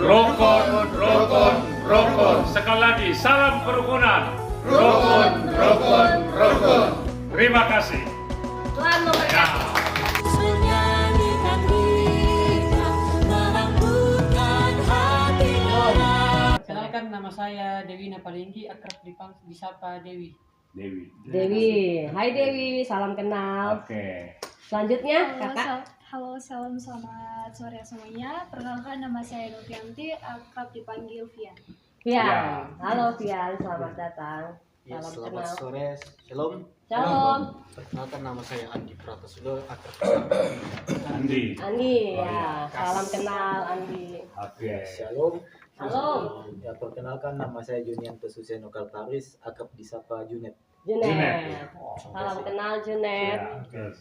Rukun, rukun, rukun. Sekali lagi, salam kerukunan. Rukun, rukun, rukun. Terima kasih. Tuhan memberkati. Menyanyikan kita, melambungkan hati orang. Kenalkan, nama saya Dewi Napalinggi, akrab disapa Dewi. Dewi, hai Dewi, salam kenal. Oke. Selanjutnya, Halo, kakak. halo, salam selamat sore semuanya. Perkenalkan, nama saya Novianti, akrab dipanggil Vian. Vian, halo Vian, selamat datang. Ya, Salam selamat kenal. sore, shalom. Shalom, Perkenalkan, nama saya Andi Pratasudo, akrab Andi. Andi, Oh, ya, iya. salam kenal Andi. Oke. Shalom. Shalom, Ya, perkenalkan, nama saya Junian Pesusen Lokal Paris, akrab disapa Junet. Junet. Oh, Salam kenal Junet. Ya, oke.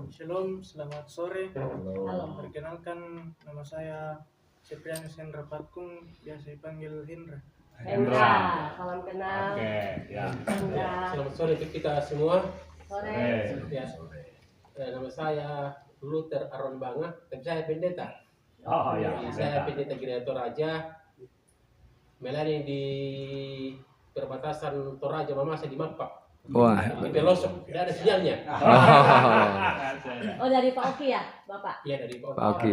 Shalom, selamat sore. Halo. Perkenalkan, nama saya Septianus Hendra Patkung, biasa dipanggil Hendra. Hendra, salam kenal. Oke, ya. Hendra, Selamat sore untuk kita semua. sore. Ya, nama saya Luther Aron Banga, tapi saya pendeta. Oh ya. Saya pendeta Gereja Toraja, melayani di perbatasan Toraja Mamasa di Mapak. Wah. Di pelosok, tidak ada sinyalnya. Oh, dari Pak Oki ya, Bapak? Iya, dari Pak Oki.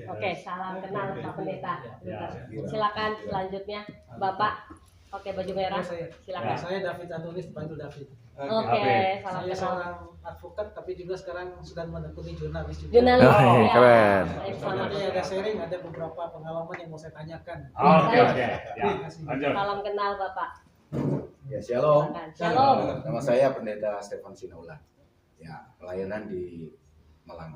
Oke, salam kenal Pak Pendeta. Ya. Silakan selanjutnya, Bapak. Oke, baju merah. Silakan. Saya David Antonis, dipanggil David. Oke, salam Saya kenal. seorang advokat, tapi juga sekarang sedang menekuni jurnalis juga. Jurnalis. Oh, ya. keren. Baik, selamat. Nanti ada sharing, ada beberapa pengalaman yang mau saya tanyakan. Oke, oke. Ya, lanjut. Salam kenal Bapak. Ya, shalom. Silakan. Shalom. Nama saya Pendeta Stefan Sinaulan. Ya, pelayanan di Malang.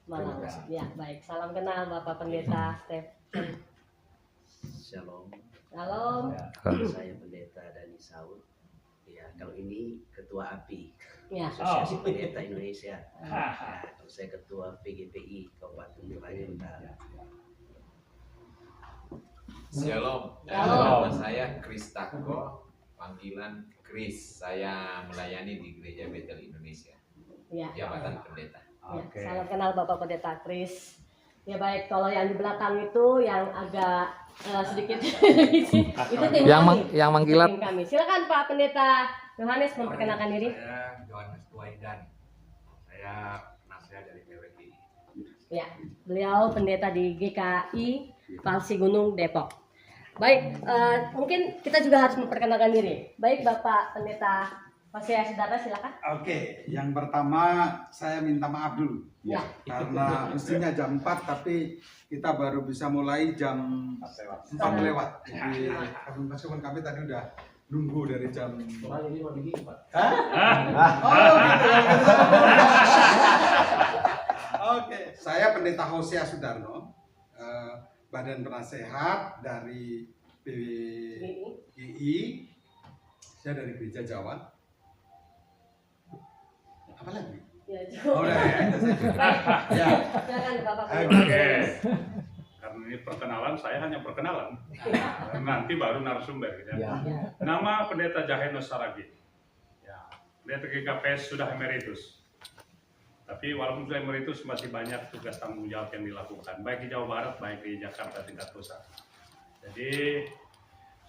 Malam. Terima kasih. Ya, baik. Salam kenal Bapak Pendeta Stephen. Shalom, Shalom. saya Pendeta Dani Saud. Ya, kalau ini Ketua API, Ya. Asosiasi Pendeta Indonesia. Ya, kalau saya Ketua PGPI Kabupaten Toraja Utara. Shalom. Shalom. Nama saya Kris Tako, panggilan Kris. Saya melayani di Gereja Betel Indonesia, Ya. jabatan pendeta. Ya, Oke. salam kenal Bapak Pendeta Kris. Ya baik, kalau yang di belakang itu yang agak sedikit itu tim kami. Yang mengkilat. Tim kami. Silakan Pak Pendeta Yohanes memperkenalkan diri. Saya Yohanes Tuaidan. Saya penasihat dari PWGI. Ya, beliau pendeta di GKI Palsi Gunung Depok. Baik, mungkin kita juga harus memperkenalkan diri. Baik, Bapak Pendeta Hosea Sudarta, silakan. Oke, yang pertama saya minta maaf dulu. Ya. Karena mestinya jam 4 tapi kita baru bisa mulai jam 4 lewat. Jadi pasukan kami tadi udah nunggu dari jam. Toraja ini mau begini, Pak. Oh gitu ya. Oke, saya Pendeta Hosea Sudarno, Badan Penasehat dari PWGI. Saya dari Gereja Jawa. Apa lagi? Ya, Oh, udah ya. Ya. silakan Bapak. Oke. Karena ini perkenalan, saya hanya perkenalan. Nanti baru narasumber. Ya. Nama Pendeta Jahenus Saragi. Ya. Pendeta GKPS sudah emeritus. Tapi walaupun sudah emeritus masih banyak tugas tanggung jawab yang dilakukan, baik di Jawa Barat, baik di Jakarta tingkat pusat. Jadi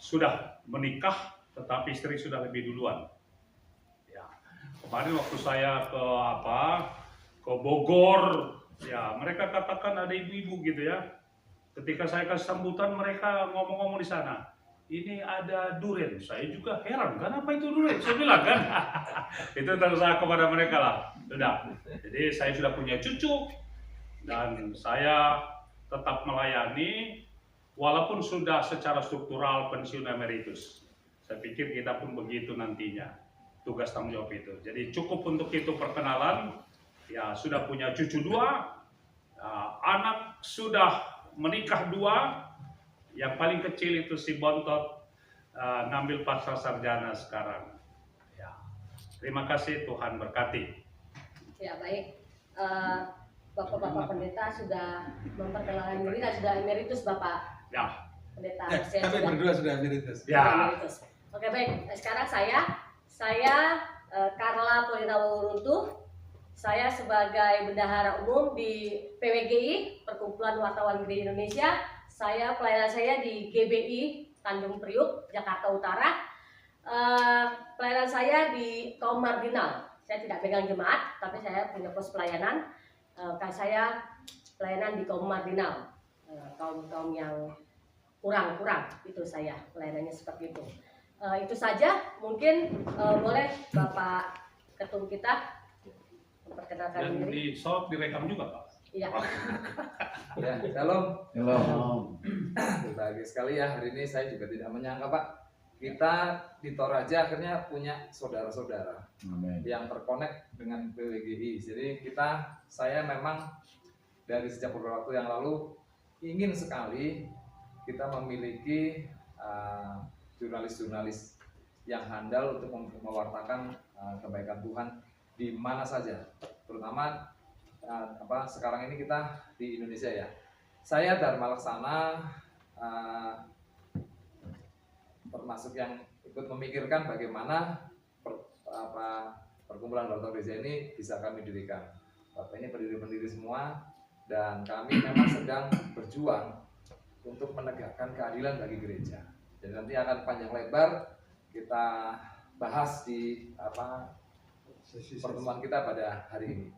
sudah menikah, tetapi istri sudah lebih duluan. Ya. Kemarin waktu saya ke Bogor, ya mereka katakan ada ibu-ibu gitu ya. Ketika saya kasih sambutan, mereka ngomong-ngomong di sana, ini ada durian. Saya juga heran, kenapa itu durian? Saya bilang kan, itu terserah kepada mereka lah. Sudah. Jadi saya sudah punya cucu dan saya tetap melayani walaupun sudah secara struktural pensiun emeritus. Saya pikir kita pun begitu nantinya tugas tanggung jawab itu. Jadi cukup untuk itu perkenalan. Ya sudah punya cucu 2, anak sudah menikah 2. Yang paling kecil itu si Bontot ngambil pasca sarjana sekarang. Ya. Terima kasih, Tuhan berkati. Ya baik, Bapak-Bapak Pendeta sudah memperkenalkan diri dan sudah emeritus Bapak Ya. Pendeta. Ya, Hosea kami sudah berdua sudah emeritus. Ya. emeritus. Oke baik, sekarang saya Carla Polinawa Wuruntuh. Saya sebagai bendahara umum di PWGI, Perkumpulan Wartawan Gereja Indonesia. pelayanan saya di GBI Tanjung Priuk, Jakarta Utara. Pelayanan saya di kaum marginal. Saya tidak pegang jemaat, tapi saya punya pos pelayanan. Saya pelayanan di kaum marginal, kaum yang kurang itu saya pelayanannya seperti itu. Itu saja, mungkin boleh Bapak Ketum kita memperkenalkan Dan diri. di short direkam juga Pak. Iya. Ya, shalom. Shalom. Bahagia sekali ya, hari ini saya juga tidak menyangka Pak, kita di Toraja akhirnya punya saudara-saudara yang terkonek dengan PWGI. Jadi saya memang dari sejak beberapa waktu yang lalu ingin sekali kita memiliki jurnalis-jurnalis yang handal untuk mewartakan kebaikan Tuhan di mana saja, terutama sekarang ini kita di Indonesia ya. Saya Dharma Laksana termasuk yang ikut memikirkan bagaimana perkumpulan Warta Gereja ini bisa kami dirikan. Bapak ini pendiri-pendiri semua, dan kami memang sedang berjuang untuk menegakkan keadilan bagi gereja. Jadi nanti akan panjang lebar kita bahas di pertemuan kita pada hari ini.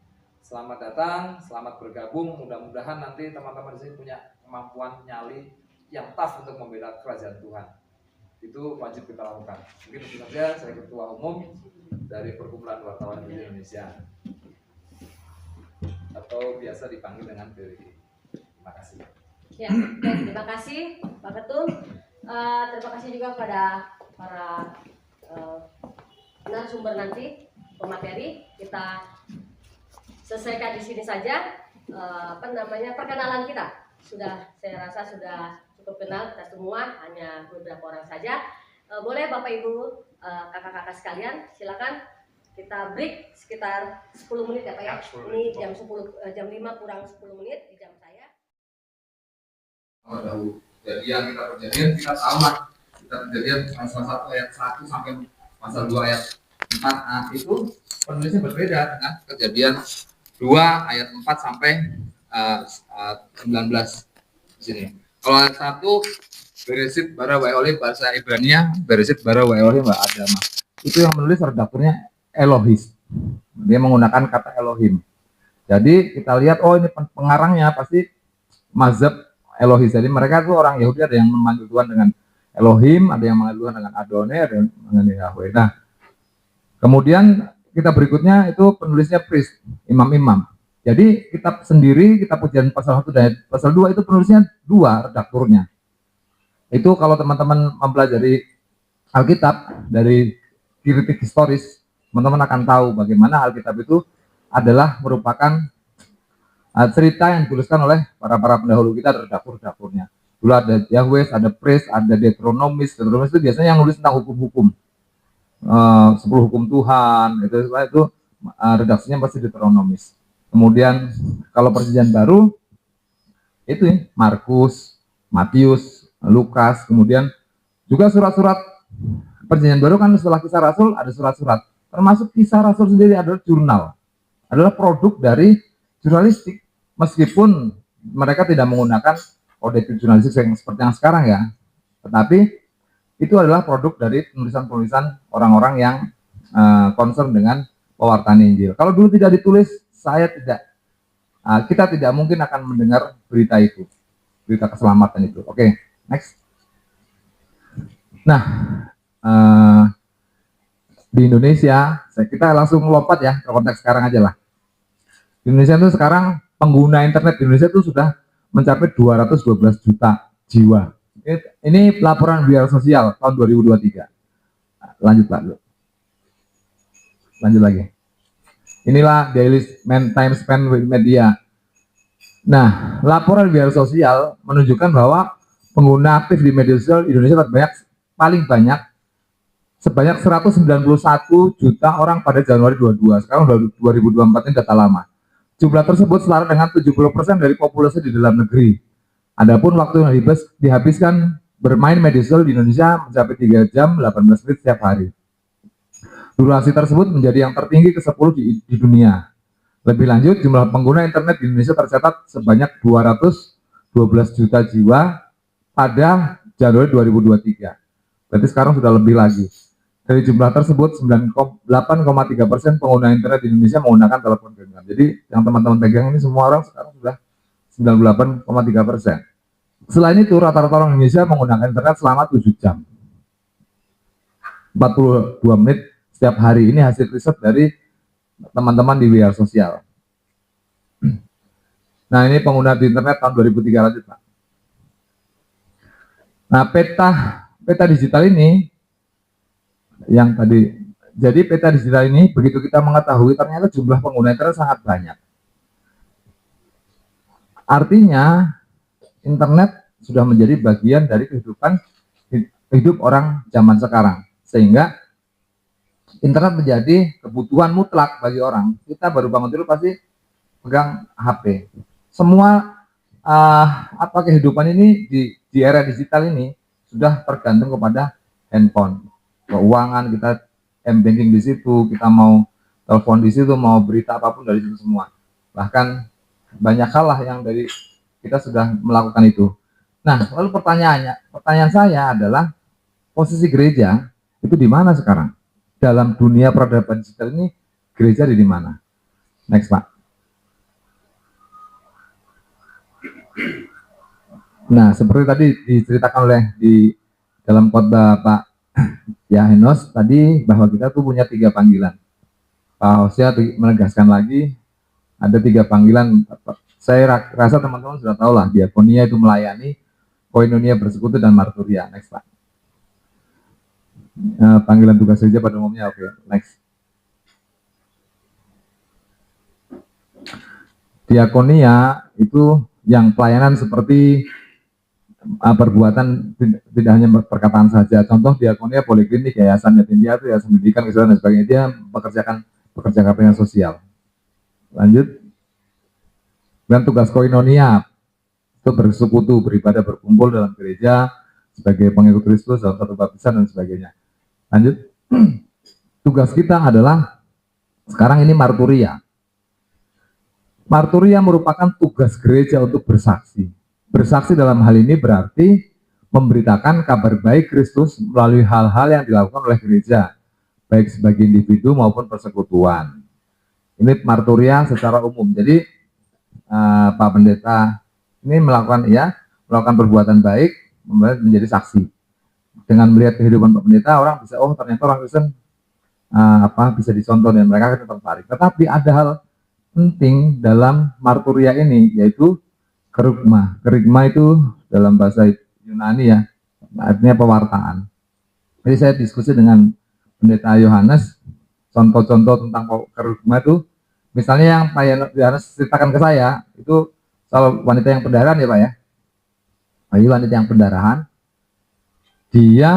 Selamat datang, selamat bergabung. Mudah-mudahan nanti teman-teman di sini punya kemampuan nyali yang tough untuk membela kerajaan Tuhan. Itu wajib kita lakukan. Mungkin itu saja. Saya Ketua Umum dari Perkumpulan Wartawan Gereja Indonesia, atau biasa dipanggil dengan PWG. Terima kasih. Ya, terima kasih Pak Ketum. Terima kasih juga pada para narasumber nanti, pemateri. Kita selesaikan di sini saja. Perkenalan kita saya rasa sudah cukup kenal kita semua, hanya beberapa orang saja. Boleh Bapak Ibu, kakak-kakak sekalian, silakan kita break sekitar 10 menit ya Pak ya. Ini jam 5 kurang 10 menit di jam saya. Kejadian kita tahu lah, kita kejadian pasal 1 ayat 1 sampai pasal 2 ayat 4 itu penulisnya berbeda dengan kejadian 2 ayat 4 sampai 19 di sini. Kalau ayat 1 Bereshit bara wae bahasa Ibrania, Bereshit bara wae Mbak Adama. Itu yang menulis redakturnya Elohis. Dia menggunakan kata Elohim. Jadi kita lihat, oh ini pengarangnya pasti mazhab Elohis. Jadi mereka tuh orang Yahudi, ada yang memanggil Tuhan dengan Elohim, ada yang memanggil Tuhan dengan Adonai, ada yang dengan Yahweh. Nah, kemudian kita berikutnya itu penulisnya priest, imam-imam. Jadi kitab sendiri, kitab pujian pasal 1 dan pasal 2 itu penulisnya 2 redakturnya. Itu kalau teman-teman mempelajari Alkitab dari kritik historis, teman-teman akan tahu bagaimana Alkitab itu adalah merupakan cerita yang dituliskan oleh para pendahulu kita, ada redaktur-redakturnya. Dulu ada Yahweh, ada priest, ada Deuteronomis. Deuteronomis itu biasanya yang nulis tentang hukum-hukum, 10 hukum Tuhan. Itu redaksinya pasti Deuteronomis. Kemudian kalau Perjanjian Baru itu ya, Markus, Matius, Lukas, kemudian juga surat-surat Perjanjian Baru kan setelah Kisah Rasul ada surat-surat. Termasuk Kisah Rasul sendiri adalah jurnal, adalah produk dari jurnalistik, meskipun mereka tidak menggunakan kode jurnalistik yang seperti yang sekarang ya, tetapi itu adalah produk dari penulisan-penulisan orang-orang yang concern dengan pewartaan Injil. Kalau dulu tidak ditulis, kita tidak mungkin akan mendengar berita itu, berita keselamatan itu. Oke, next. Nah, di Indonesia, kita langsung lompat ya ke konteks sekarang aja lah. Di Indonesia itu sekarang pengguna internet di Indonesia itu sudah mencapai 212 juta jiwa. Ini laporan Biara Sosial tahun 2023. Lanjut Pak. Lanjut lagi. Inilah daily time spent with media. Nah, laporan Biara Sosial menunjukkan bahwa pengguna aktif di media sosial Indonesia paling banyak sebanyak 191 juta orang pada Januari 22. Sekarang 2024 ini data lama. Jumlah tersebut setara dengan 70% dari populasi di dalam negeri. Adapun waktu yang dihabiskan bermain media sosial di Indonesia mencapai 3 jam 18 menit setiap hari. Durasi tersebut menjadi yang tertinggi ke-10 di dunia. Lebih lanjut, jumlah pengguna internet di Indonesia tercatat sebanyak 212 juta jiwa pada Januari 2023. Berarti sekarang sudah lebih lagi. Dari jumlah tersebut, 8,3% pengguna internet di Indonesia menggunakan telepon genggam. Jadi yang teman-teman pegang ini semua orang sekarang sudah 98,3%. Selain itu, rata-rata orang Indonesia menggunakan internet selama 7 jam. 42 menit setiap hari. Ini hasil riset dari teman-teman di WA Sosial. Nah, ini pengguna di internet tahun 2003 lanjut, Pak. Nah, peta digital ini yang tadi, jadi peta digital ini begitu kita mengetahui ternyata jumlah pengguna internet sangat banyak. Artinya internet sudah menjadi bagian dari kehidupan hidup orang zaman sekarang, sehingga internet menjadi kebutuhan mutlak bagi orang. Kita baru bangun tidur pasti pegang HP. Semua kehidupan ini di era digital ini sudah tergantung kepada handphone. Keuangan kita m-banking di situ, kita mau telepon di situ, mau berita apapun dari situ semua. Bahkan banyak hal lah yang dari kita sudah melakukan itu. Nah, lalu pertanyaan saya adalah posisi gereja itu di mana sekarang? Dalam dunia peradaban digital ini gereja di mana? Next, Pak. Nah, seperti tadi diceritakan oleh di dalam khotbah Pak Yahenos tadi bahwa kita tuh punya 3 panggilan. Pak Hosea menegaskan lagi ada 3 panggilan. Saya rasa teman-teman sudah tahu lah, diakonia itu melayani, koinonia bersekutu, dan marturia. Next, Pak. Panggilan tugas gereja pada umumnya, oke. Next. Diakonia itu yang pelayanan seperti perbuatan, tidak hanya perkataan saja. Contoh diakonia poliklinik, yayasan yatim piatu, yayasan pendidikan, kesehatan dan sebagainya. Dia pekerja kepentingan sosial. Lanjut. Dan tugas koinonia itu bersekutu, beribadah, berkumpul dalam gereja sebagai pengikut Kristus dalam satu baptisan dan sebagainya. Lanjut. Tugas kita adalah sekarang ini marturia. Marturia merupakan tugas gereja untuk bersaksi. Bersaksi dalam hal ini berarti memberitakan kabar baik Kristus melalui hal-hal yang dilakukan oleh gereja, baik sebagai individu maupun persekutuan. Ini marturia secara umum. Jadi Pak Pendeta ini melakukan perbuatan baik, menjadi saksi. Dengan melihat kehidupan Pak Pendeta, orang bisa, oh ternyata orang Kristen bisa dicontoh dan mereka akan tertarik. Tetapi ada hal penting dalam marturia ini, yaitu kerugma. Kerugma itu dalam bahasa Yunani ya, artinya pewartaan. Jadi saya diskusi dengan Pendeta Yohanes, contoh-contoh tentang kerugma itu, misalnya yang Pak Yohanes ceritakan ke saya, itu soal wanita yang pendarahan ya Pak ya. Bagi wanita yang pendarahan, dia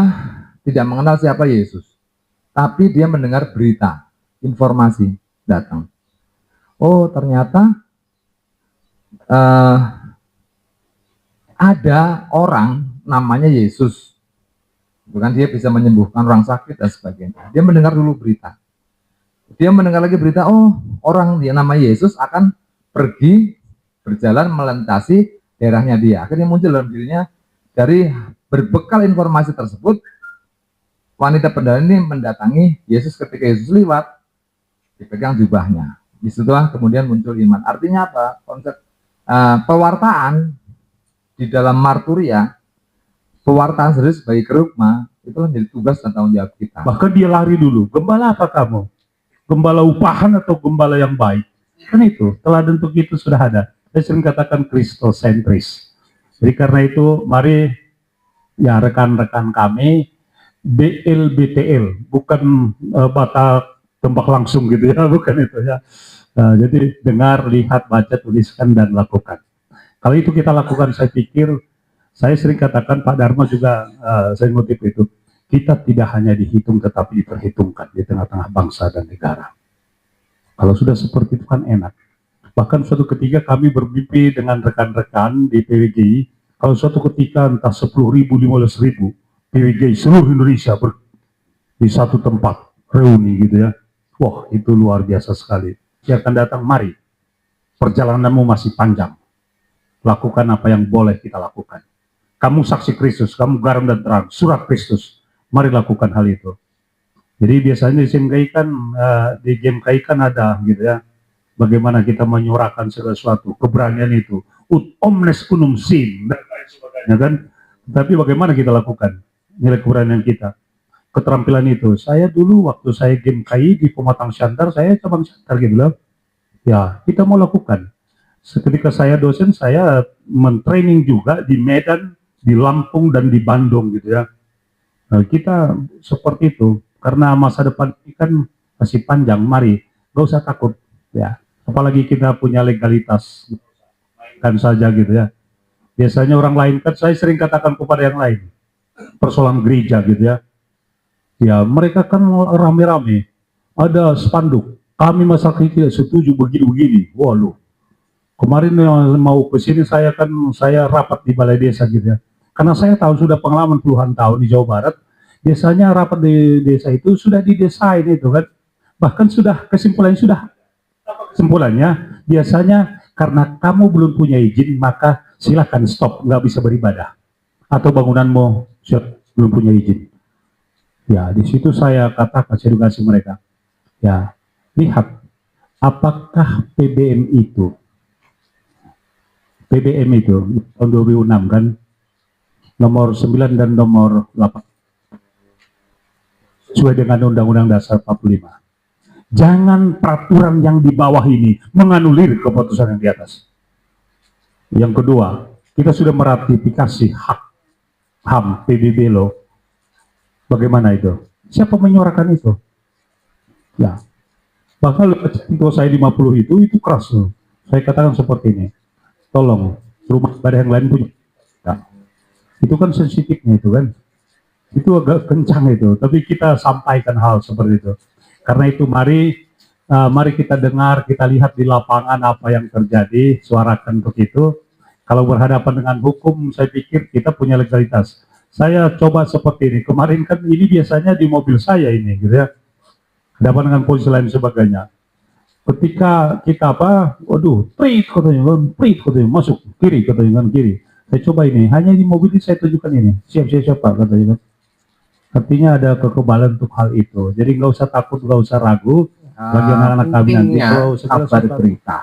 tidak mengenal siapa Yesus, tapi dia mendengar berita, informasi datang. Oh ternyata ada orang namanya Yesus, bukan, dia bisa menyembuhkan orang sakit dan sebagainya. Dia mendengar dulu berita, dia mendengar lagi berita, oh orang dia nama Yesus akan pergi berjalan melintasi daerahnya dia. Akhirnya muncul dalam dirinya, dari berbekal informasi tersebut, wanita pendarahan ini mendatangi Yesus. Ketika Yesus lewat, dipegang jubahnya. Disitulah kemudian muncul iman. Artinya apa? Konsep pewartaan di dalam marturia, pewartaan sendiri sebagai kerugma, itu menjadi tugas dan tanggung jawab kita. Bahkan dia lari dulu, gembala apa kamu? Gembala upahan atau gembala yang baik? Kan itu, teladan untuk itu sudah ada. Saya sering katakan kristosentris. Jadi karena itu, mari ya rekan-rekan kami, BLBTL, bukan Batak tembak langsung gitu ya, bukan itu ya. Jadi dengar, lihat, baca, tuliskan, dan lakukan. Kalau itu kita lakukan, saya pikir, saya sering katakan, Pak Dharma juga, saya ngutip itu, kita tidak hanya dihitung, tetapi diperhitungkan di tengah-tengah bangsa dan negara. Kalau sudah seperti itu kan enak. Bahkan suatu ketika kami bermimpi dengan rekan-rekan di PWGI, kalau suatu ketika entah 10.000, 15.000 PWGI seluruh Indonesia di satu tempat, reuni gitu ya. Wah, itu luar biasa sekali. Yang akan datang, mari, perjalananmu masih panjang. Lakukan apa yang boleh kita lakukan. Kamu saksi Kristus, kamu garam dan terang, surat Kristus. Mari lakukan hal itu. Jadi biasanya di GMKI kan ada gitu ya, bagaimana kita menyuarakan segala sesuatu, keberanian itu, ut omnes unum sim, dan lain sebagainya kan. Tapi bagaimana kita lakukan nilai keberanian kita, keterampilan itu. Saya dulu waktu saya GMKI di Pematang Siantar, saya cabang Siantar gitu loh. Ya, kita mau lakukan. Ketika saya dosen, saya mentraining juga di Medan, di Lampung, dan di Bandung gitu ya. Nah, kita seperti itu, karena masa depan ini kan masih panjang. Mari, gak usah takut ya. Apalagi kita punya legalitas, kan saja gitu ya. Biasanya orang lain kan, saya sering katakan kepada yang lain, persoalan gereja gitu ya. Ya, mereka kan rame-rame, ada spanduk, kami masyarakat tidak setuju begini-begini. Wah lu, kemarin yang mau ke sini saya rapat di balai desa gitu ya. Karena saya tahu sudah pengalaman puluhan tahun di Jawa Barat, biasanya rapat di desa itu sudah didesain itu kan. Bahkan sudah kesimpulannya biasanya karena kamu belum punya izin maka silahkan stop, nggak bisa beribadah. Atau bangunanmu belum punya izin. Ya, di situ saya katakan, saya edukasi mereka. Ya, lihat apakah PBM itu tahun 2006 kan, nomor 9 dan nomor 8 sesuai dengan Undang-Undang Dasar 45. Jangan peraturan yang di bawah ini menganulir keputusan yang di atas. Yang kedua, kita sudah meratifikasi HAM PBB loh. Bagaimana itu? Siapa menyuarakan itu? Ya, bahkan itu saya 50 itu keras loh. Saya katakan seperti ini. Tolong, rumah ibadah yang lain punya. Ya. Itu kan sensitifnya itu kan. Itu agak kencang itu, tapi kita sampaikan hal seperti itu. Karena itu mari kita dengar, kita lihat di lapangan apa yang terjadi, suarakan untuk itu. Kalau berhadapan dengan hukum, saya pikir kita punya legalitas. Saya coba seperti ini. Kemarin kan ini biasanya di mobil saya ini, gitu ya. Hadapan dengan polisi lain sebagainya. Ketika kita prit katanya, masuk kiri katanya kan kiri. Saya coba ini, hanya di mobil ini saya tunjukkan ini. Siap Pak katanya kan. Artinya ada kekebalan untuk hal itu. Jadi nggak usah takut, nggak usah ragu. Bagi anak-anak kami nanti kabar berita.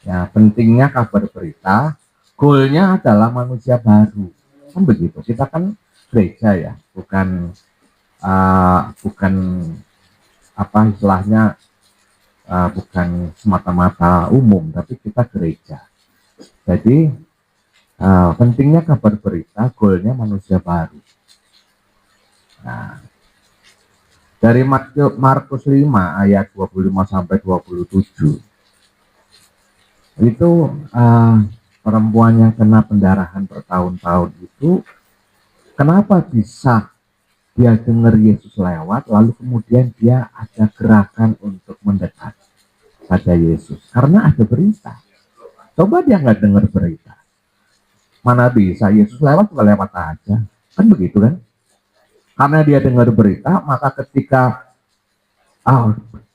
Ya, pentingnya kabar berita. Goalnya adalah manusia baru. Kan begitu. Kita kan gereja ya, bukan apa istilahnya, bukan semata-mata umum, tapi kita gereja. Jadi pentingnya kabar berita, goalnya manusia baru. Nah, dari Markus 5 ayat 25 sampai 27 itu perempuan yang kena pendarahan bertahun-tahun itu kenapa bisa dia dengar Yesus lewat lalu kemudian dia ada gerakan untuk mendekat pada Yesus karena ada berita. Coba dia nggak dengar berita, mana bisa Yesus lewat aja, kan begitu kan? Karena dia dengar berita, maka ketika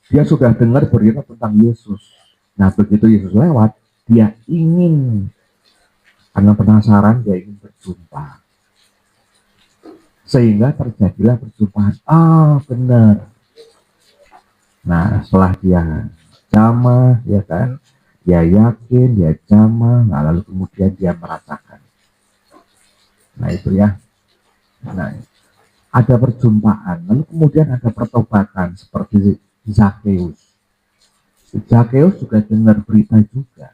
dia sudah dengar berita tentang Yesus. Nah, begitu Yesus lewat, dia ingin, karena penasaran, dia ingin berjumpa. Sehingga terjadilah perjumpaan. Benar. Nah, setelah dia jamah, ya kan, dia yakin, dia jamah, nah, lalu kemudian dia merasakan. Nah, itu ya. Nah, ada perjumpaan, lalu kemudian ada pertobatan seperti Zakheus. Zakheus juga dengar berita juga.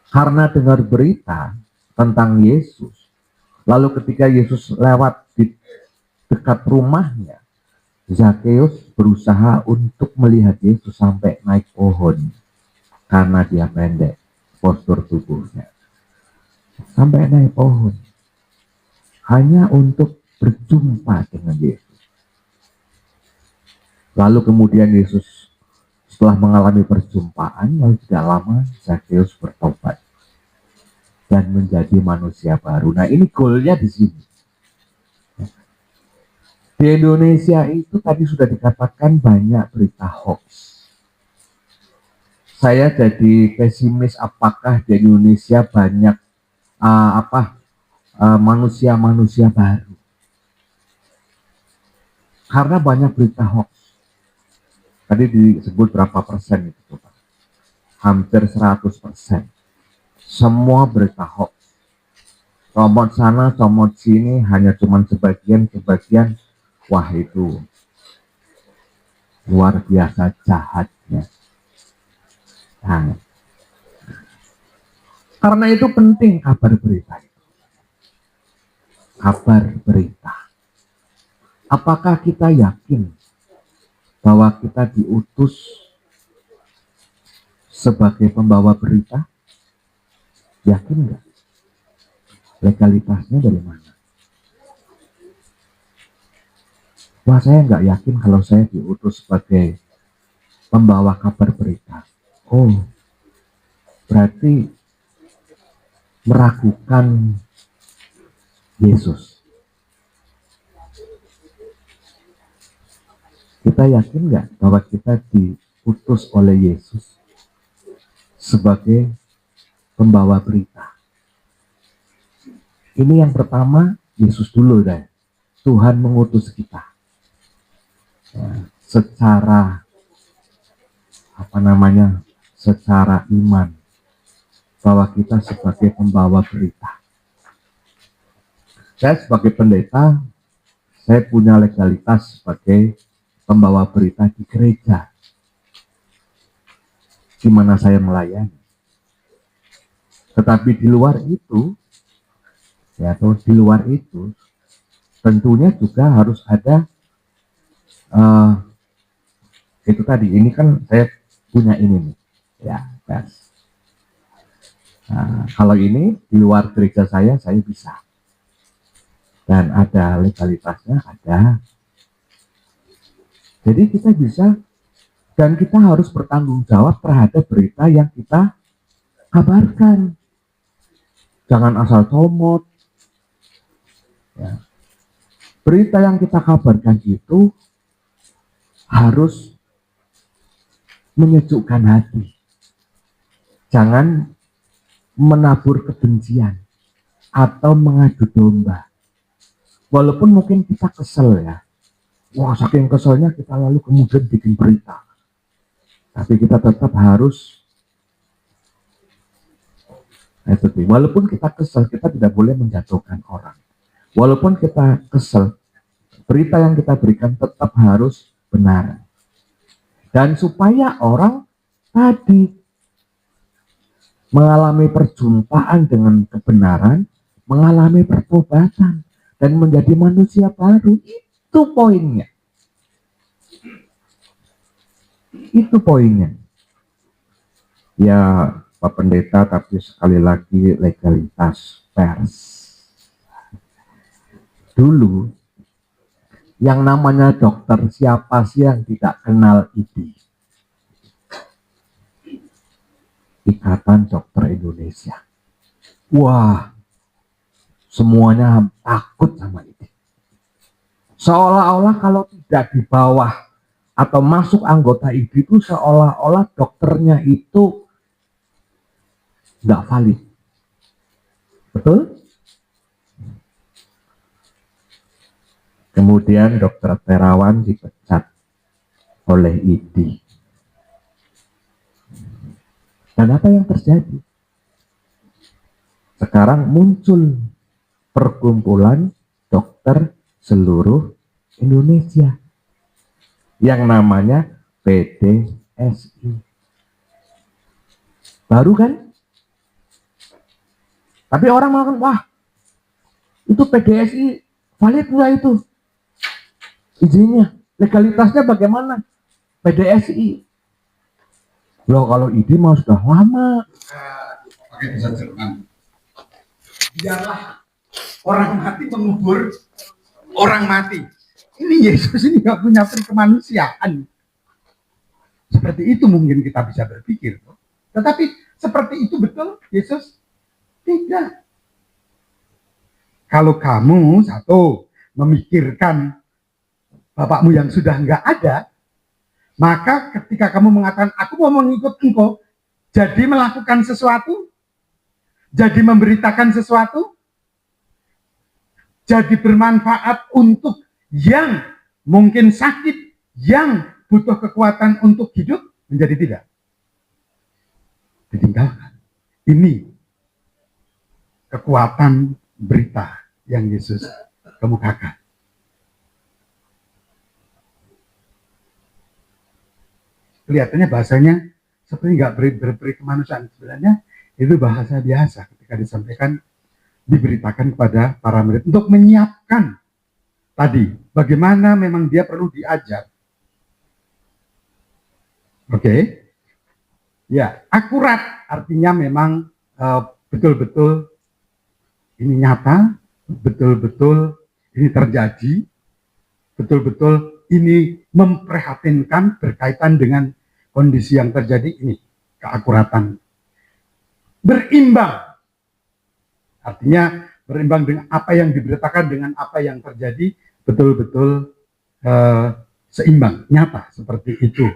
Karena dengar berita tentang Yesus, lalu ketika Yesus lewat di dekat rumahnya, Zakheus berusaha untuk melihat Yesus sampai naik pohon karena dia pendek postur tubuhnya. Sampai naik pohon. Hanya untuk berjumpa dengan Yesus. Lalu kemudian Yesus setelah mengalami perjumpaan, lalu tidak lama Zakheus bertobat dan menjadi manusia baru. Nah, ini goalnya di sini. Di Indonesia itu tadi sudah dikatakan banyak berita hoax. Saya jadi pesimis apakah di Indonesia banyak manusia-manusia baru. Karena banyak berita hoax. Tadi disebut berapa persen itu coba? Hampir 100%. Semua berita hoax. Comot sana, comot sini, hanya cuman sebagian. Wah, itu luar biasa jahatnya. Nah, karena itu penting kabar berita itu. Kabar berita. Apakah kita yakin bahwa kita diutus sebagai pembawa berita? Yakin nggak? Legalitasnya dari mana? Wah, saya nggak yakin kalau saya diutus sebagai pembawa kabar berita. Oh, berarti meragukan Yesus. Kita yakin nggak bahwa kita diutus oleh Yesus sebagai pembawa berita? Ini yang pertama, Yesus dulu deh. Tuhan mengutus kita. Secara secara iman, bahwa kita sebagai pembawa berita. Saya sebagai pendeta, saya punya legalitas sebagai pembawa berita di gereja di mana saya melayani. Tetapi di luar itu, tentunya juga harus ada itu tadi. Ini kan saya punya ini nih, ya, pers. Nah, kalau ini di luar gereja saya bisa. Dan ada legalitasnya, ada. Jadi kita bisa, dan kita harus bertanggung jawab terhadap berita yang kita kabarkan. Jangan asal comot. Ya. Berita yang kita kabarkan itu harus menyejukkan hati. Jangan menabur kebencian atau mengadu domba. Walaupun mungkin kita kesel ya. Wah, saking keselnya kita lalu kemudian bikin berita. Tapi kita tetap harus walaupun kita kesel, kita tidak boleh menjatuhkan orang. Walaupun kita kesel, berita yang kita berikan tetap harus benar. Dan supaya orang tadi mengalami perjumpaan dengan kebenaran, mengalami pertobatan, dan menjadi manusia baru. Itu poinnya. Itu poinnya. Ya, Pak Pendeta, tapi sekali lagi legalitas pers. Dulu, yang namanya dokter, siapa sih yang tidak kenal IDI? Ikatan Dokter Indonesia. Wah, semuanya takut sama IDI. Seolah-olah kalau tidak di bawah atau masuk anggota IDI itu seolah-olah dokternya itu nggak valid. Betul? Kemudian Dokter Terawan dipecat oleh IDI. Dan apa yang terjadi? Sekarang muncul perkumpulan dokter seluruh Indonesia yang namanya PDSI. Baru kan? Tapi orang mengatakan, wah, itu PDSI valid nggak itu? Izinnya, legalitasnya bagaimana? PDSI. Loh, kalau IDI mah sudah lama. Pakai bahasa Jerman. Biarlah orang mati mengubur orang mati. Ini Yesus ini nggak punya kemanusiaan. Seperti itu mungkin kita bisa berpikir. Tetapi seperti itu betul Yesus? Tidak. Kalau kamu satu memikirkan bapakmu yang sudah nggak ada, maka ketika kamu mengatakan aku mau mengikut engkau, jadi melakukan sesuatu, jadi memberitakan sesuatu, jadi bermanfaat untuk yang mungkin sakit, yang butuh kekuatan untuk hidup, menjadi tidak. Ditinggalkan. Ini kekuatan berita yang Yesus kemukakan. Kelihatannya bahasanya seperti nggak berperi kemanusiaan. Sebenarnya itu bahasa biasa ketika disampaikan, diberitakan kepada para murid untuk menyiapkan tadi bagaimana memang dia perlu diajar. Oke. Ya, akurat artinya memang betul-betul ini nyata, betul-betul ini terjadi, betul-betul ini memprihatinkan berkaitan dengan kondisi yang terjadi ini, keakuratan. Berimbang, artinya berimbang dengan apa yang diberitakan dengan apa yang terjadi, betul-betul seimbang, nyata seperti itu.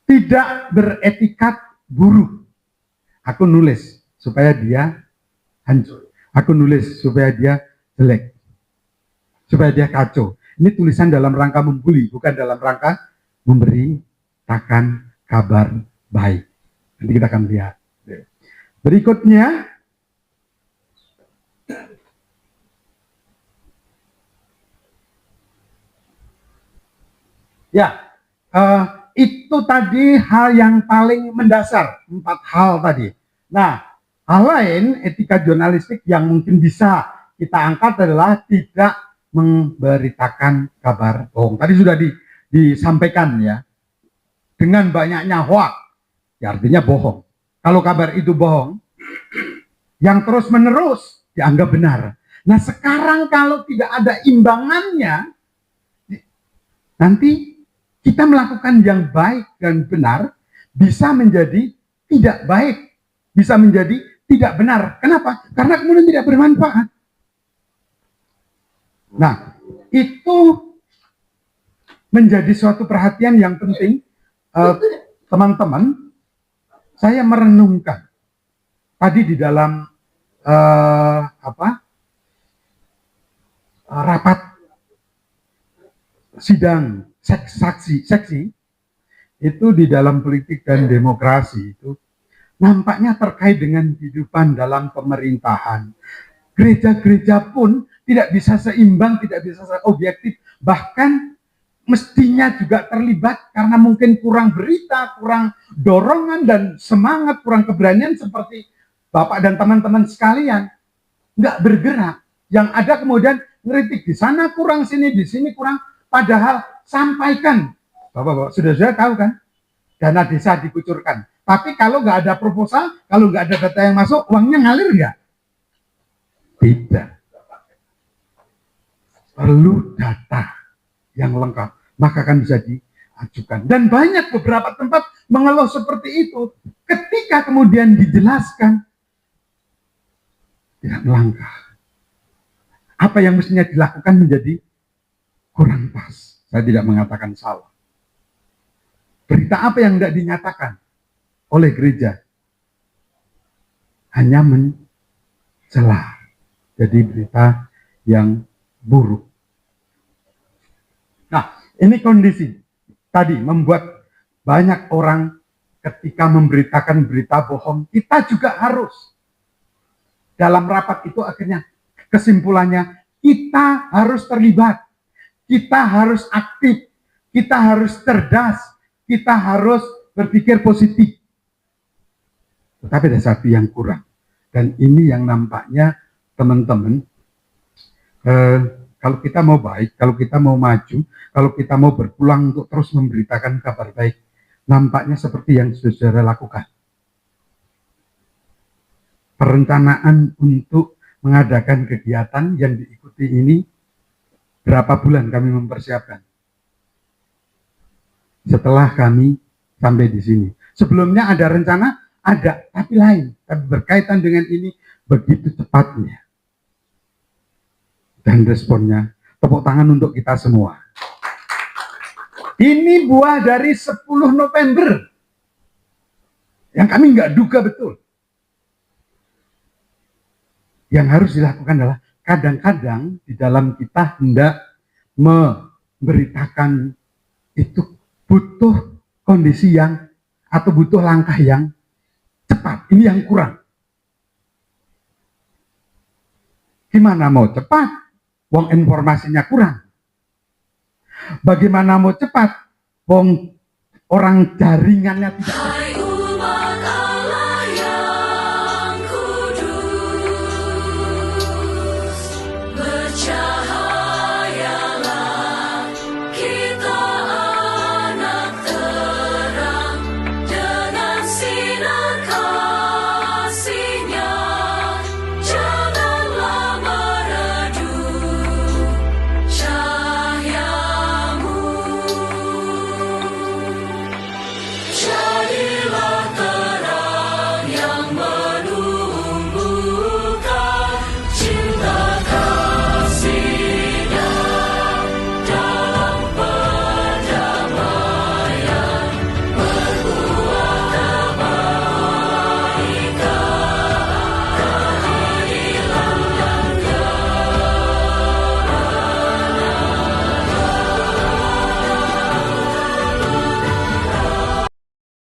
Tidak beretikat buruk. Aku nulis supaya dia hancur. Aku nulis supaya dia jelek. Supaya dia kacau. Ini tulisan dalam rangka membuli, bukan dalam rangka memberitakan kabar baik. Nanti kita akan lihat. Berikutnya, ya, itu tadi hal yang paling mendasar, 4 hal tadi. Nah, hal lain etika jurnalistik yang mungkin bisa kita angkat adalah tidak memberitakan kabar bohong. Tadi sudah disampaikan ya, dengan banyaknya hoax, ya artinya bohong. Kalau kabar itu bohong, yang terus-menerus dianggap benar. Nah sekarang kalau tidak ada imbangannya, nanti kita melakukan yang baik dan benar bisa menjadi tidak baik, bisa menjadi tidak benar. Kenapa? Karena kemudian tidak bermanfaat. Nah, itu menjadi suatu perhatian yang penting, teman-teman. Saya merenungkan tadi di dalam rapat sidang seksi itu di dalam politik dan demokrasi itu nampaknya terkait dengan kehidupan dalam pemerintahan. Gereja-gereja pun tidak bisa seimbang, tidak bisa objektif, bahkan mestinya juga terlibat karena mungkin kurang berita, kurang dorongan dan semangat, kurang keberanian seperti Bapak dan teman-teman sekalian. Nggak bergerak. Yang ada kemudian ngeritik di sana kurang, sini, di sini kurang. Padahal sampaikan. Bapak-bapak sudah tahu kan? Dana desa dikucurkan. Tapi kalau nggak ada proposal, kalau nggak ada data yang masuk, uangnya ngalir nggak? Tidak. Perlu data yang lengkap, maka akan bisa diajukan. Dan banyak beberapa tempat mengeluh seperti itu. Ketika kemudian dijelaskan, tidak melangkah. Apa yang mestinya dilakukan menjadi kurang pas. Saya tidak mengatakan salah. Berita apa yang tidak dinyatakan oleh gereja? Hanya mencela. Jadi berita yang buruk. Nah, ini kondisi tadi membuat banyak orang ketika memberitakan berita bohong, kita juga harus dalam rapat itu akhirnya kesimpulannya kita harus terlibat, kita harus aktif, kita harus cerdas, kita harus berpikir positif. Tetapi ada satu yang kurang, dan ini yang nampaknya teman-teman, kalau kita mau baik, kalau kita mau maju, kalau kita mau berpulang untuk terus memberitakan kabar baik, nampaknya seperti yang saudara lakukan. Perencanaan untuk mengadakan kegiatan yang diikuti ini, berapa bulan kami mempersiapkan. Setelah kami sampai di sini. Sebelumnya ada rencana, ada, tapi lain. Tapi berkaitan dengan ini, begitu cepatnya. Dan responnya, tepuk tangan untuk kita semua. Ini buah dari 10 November. Yang kami nggak duga betul. Yang harus dilakukan adalah kadang-kadang di dalam kita hendak memberitakan itu butuh kondisi yang atau butuh langkah yang cepat. Ini yang kurang. Gimana mau cepat? Wong informasinya kurang. Bagaimana mau cepat? Wong orang jaringannya tidak.